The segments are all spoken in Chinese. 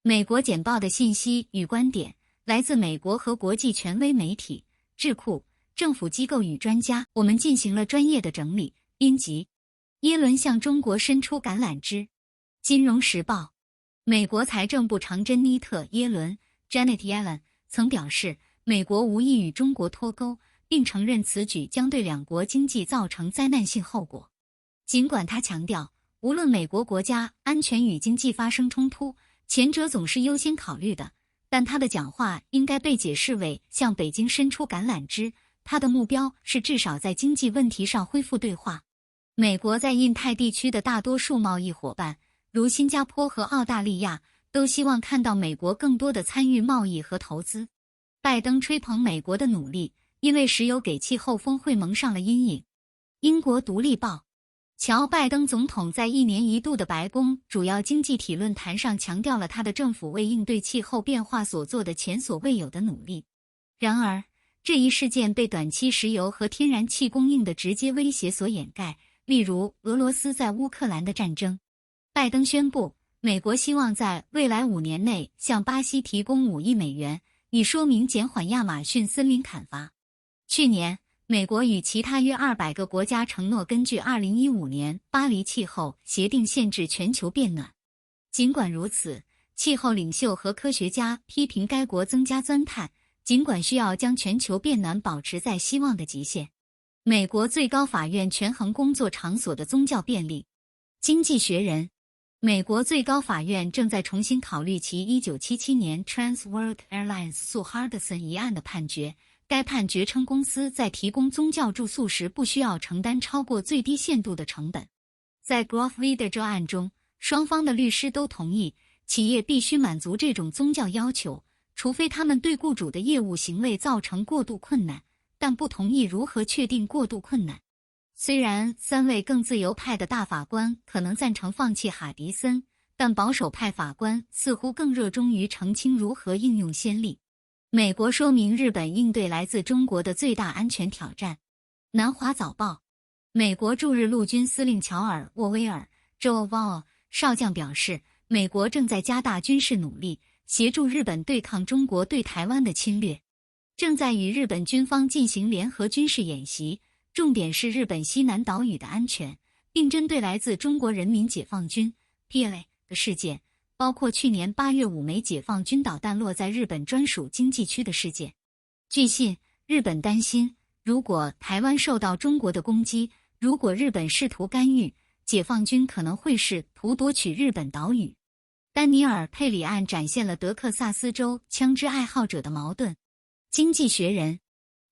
美国简报的信息与观点来自美国和国际权威媒体、智库、政府机构与专家，我们进行了专业的整理、编辑。耶伦向中国伸出橄榄枝。金融时报，美国财政部长珍妮特·耶伦 （Janet Yellen） 曾表示，美国无意与中国脱钩，并承认此举将对两国经济造成灾难性后果。尽管他强调，无论美国国家安全与经济发生冲突，前者总是优先考虑的，但他的讲话应该被解释为向北京伸出橄榄枝，他的目标是至少在经济问题上恢复对话。美国在印太地区的大多数贸易伙伴，如新加坡和澳大利亚，都希望看到美国更多的参与贸易和投资。拜登吹捧美国的努力，因为石油给气候峰会蒙上了阴影。英国独立报，乔·拜登总统在1年1度的白宫主要经济体论坛上强调了他的政府为应对气候变化所做的前所未有的努力。然而，这一事件被短期石油和天然气供应的直接威胁所掩盖，例如俄罗斯在乌克兰的战争。拜登宣布，美国希望在未来5年内向巴西提供5亿美元，以说明减缓亚马逊森林砍伐。去年，美国与其他约200个国家承诺根据2015年巴黎气候协定限制全球变暖。尽管如此，气候领袖和科学家批评该国增加钻探，尽管需要将全球变暖保持在希望的极限。美国最高法院权衡工作场所的宗教便利。经济学人，美国最高法院正在重新考虑其1977年 Trans World Airlines 诉 Hardison 一案的判决。该判决称，公司在提供宗教住宿时不需要承担超过最低限度的成本。在 Groff v. 的这案中，双方的律师都同意，企业必须满足这种宗教要求，除非他们对雇主的业务行为造成过度困难，但不同意如何确定过度困难。虽然3位更自由派的大法官可能赞成放弃哈迪森，但保守派法官似乎更热衷于澄清如何应用先例。美国说明日本应对来自中国的最大安全挑战。南华早报，美国驻日陆军司令乔尔·沃威尔 Joe Vowell 少将表示，美国正在加大军事努力，协助日本对抗中国对台湾的侵略，正在与日本军方进行联合军事演习，重点是日本西南岛屿的安全，并针对来自中国人民解放军 PLA 的事件，包括去年8月5枚解放军导弹落在日本专属经济区的事件。据信，日本担心，如果台湾受到中国的攻击，如果日本试图干预，解放军可能会试图夺取日本岛屿。丹尼尔·佩里案展现了德克萨斯州枪支爱好者的矛盾。经济学人，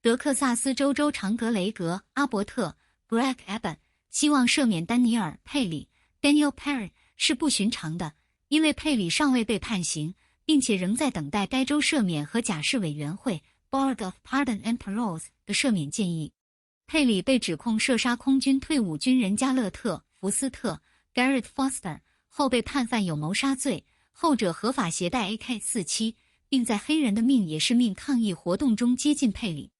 德克萨斯州州长格雷格·阿伯特 Greg Abbott 希望赦免丹尼尔·佩里 Daniel Perry 是不寻常的，因为佩里尚未被判刑，并且仍在等待该州赦免和假释委员会 Board of Pardon and Paroles 的赦免建议。佩里被指控射杀空军退伍军人加勒特·福斯特 Garrett Foster 后被判犯有谋杀罪，后者合法携带 AK-47， 并在黑人的命也是命抗议活动中接近佩里。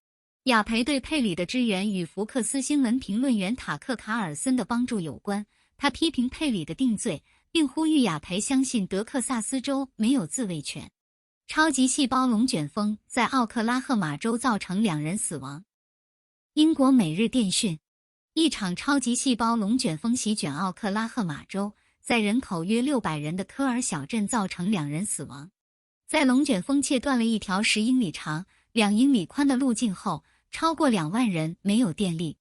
雅培对佩里的支援与福克斯新闻评论员塔克·卡尔森的帮助有关，他批评佩里的定罪，并呼吁雅培相信德克萨斯州没有自卫权。超级细胞龙卷风在奥克拉荷马州造成2人死亡。英国每日电讯，一场超级细胞龙卷风席卷奥克拉荷马州，在人口约600人的科尔小镇造成2人死亡。在龙卷风切断了一条10英里长、2英里宽的路径后，超过2万人没有电力。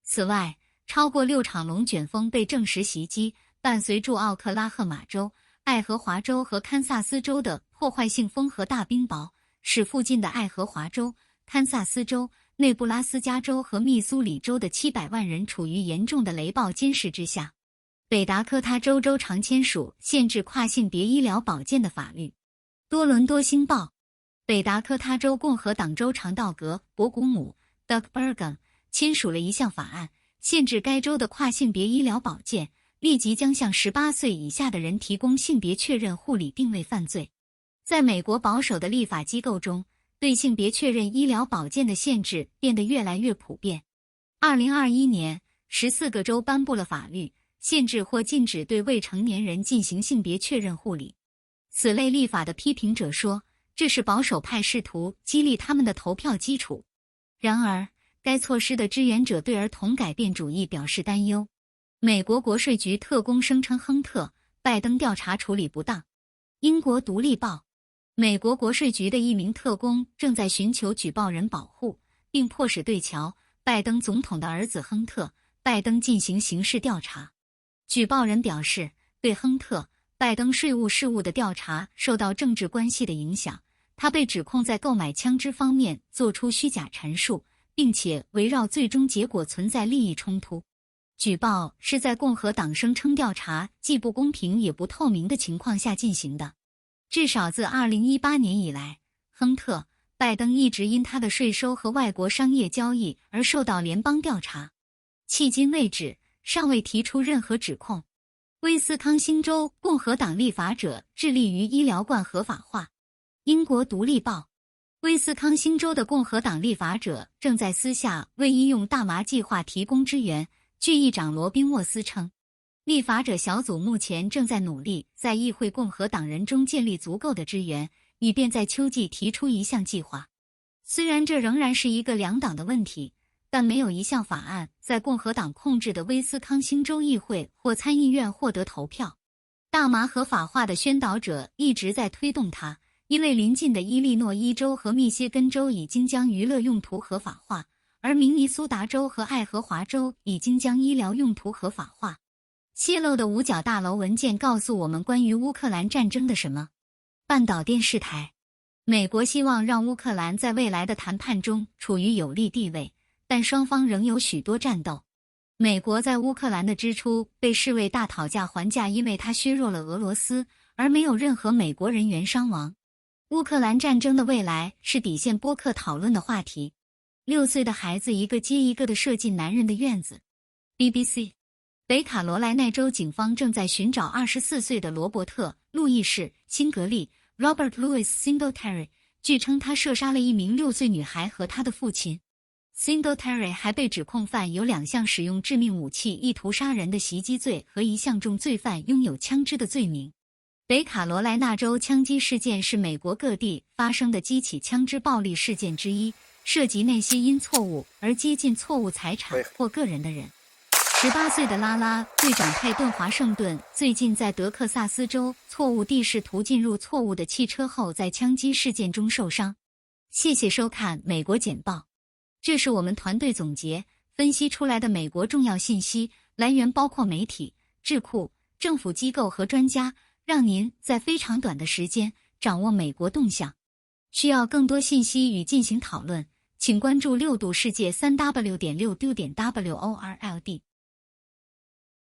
此外，超过6场龙卷风被证实袭击，伴随驻奥克拉荷马州、爱荷华州和堪萨斯州的破坏性风和大冰雹，使附近的爱荷华州、堪萨斯州、内布拉斯加州和密苏里州的700万人处于严重的雷暴监视之下。北达科他州州长签署限制跨性别医疗保健的法律。多伦多星报，北达科他州共和党州长道格·博古姆 Doug Burgum 签署了一项法案，限制该州的跨性别医疗保健，立即将向18岁以下的人提供性别确认护理定位犯罪。在美国保守的立法机构中，对性别确认医疗保健的限制变得越来越普遍。2021年，14个州颁布了法律，限制或禁止对未成年人进行性别确认护理。此类立法的批评者说，这是保守派试图激励他们的投票基础。然而，该措施的支援者对儿童改变主义表示担忧。美国国税局特工声称亨特·拜登调查处理不当。英国独立报，美国国税局的一名特工正在寻求举报人保护，并迫使对乔·拜登总统的儿子亨特·拜登进行刑事调查。举报人表示，对亨特·拜登税务事务的调查受到政治关系的影响，他被指控在购买枪支方面做出虚假陈述，并且围绕最终结果存在利益冲突。举报是在共和党声称调查既不公平也不透明的情况下进行的。至少自2018年以来，亨特·拜登一直因他的税收和外国商业交易而受到联邦调查。迄今为止，尚未提出任何指控。威斯康星州共和党立法者致力于医疗罐合法化。英国独立报，威斯康星州的共和党立法者正在私下为医用大麻计划提供支援。据议长罗宾沃斯称，立法者小组目前正在努力在议会共和党人中建立足够的支援，以便在秋季提出一项计划。虽然这仍然是一个两党的问题，但没有一项法案在共和党控制的威斯康星州议会或参议院获得投票。大麻合法化的宣导者一直在推动它，因为邻近的伊利诺伊州和密歇根州已经将娱乐用途合法化，而明尼苏达州和爱荷华州已经将医疗用途合法化。泄露的五角大楼文件告诉我们关于乌克兰战争的什么？半岛电视台，美国希望让乌克兰在未来的谈判中处于有利地位，但双方仍有许多战斗。美国在乌克兰的支出被视为大讨价还价，因为它削弱了俄罗斯，而没有任何美国人员伤亡。乌克兰战争的未来是底线播客讨论的话题。6岁的孩子一个接一个地射进男人的院子。BBC， 北卡罗来纳州警方正在寻找24岁的罗伯特·路易士·辛格利 （Robert Louis Singletary），据称他射杀了一名6岁女孩和他的父亲。Singletary 还被指控犯有2项使用致命武器意图杀人的袭击罪和1项重罪犯拥有枪支的罪名。北卡罗来纳州枪击事件是美国各地发生的几起枪支暴力事件之一，涉及那些因错误而接近错误财产或个人的人。18岁的拉拉队长佩顿·华盛顿最近在德克萨斯州错误地试图进入错误的汽车后，在枪击事件中受伤。谢谢收看美国简报，这是我们团队总结分析出来的美国重要信息，来源包括媒体、智库、政府机构和专家，让您在非常短的时间掌握美国动向。需要更多信息与进行讨论，请关注6度世界3w.6do.world。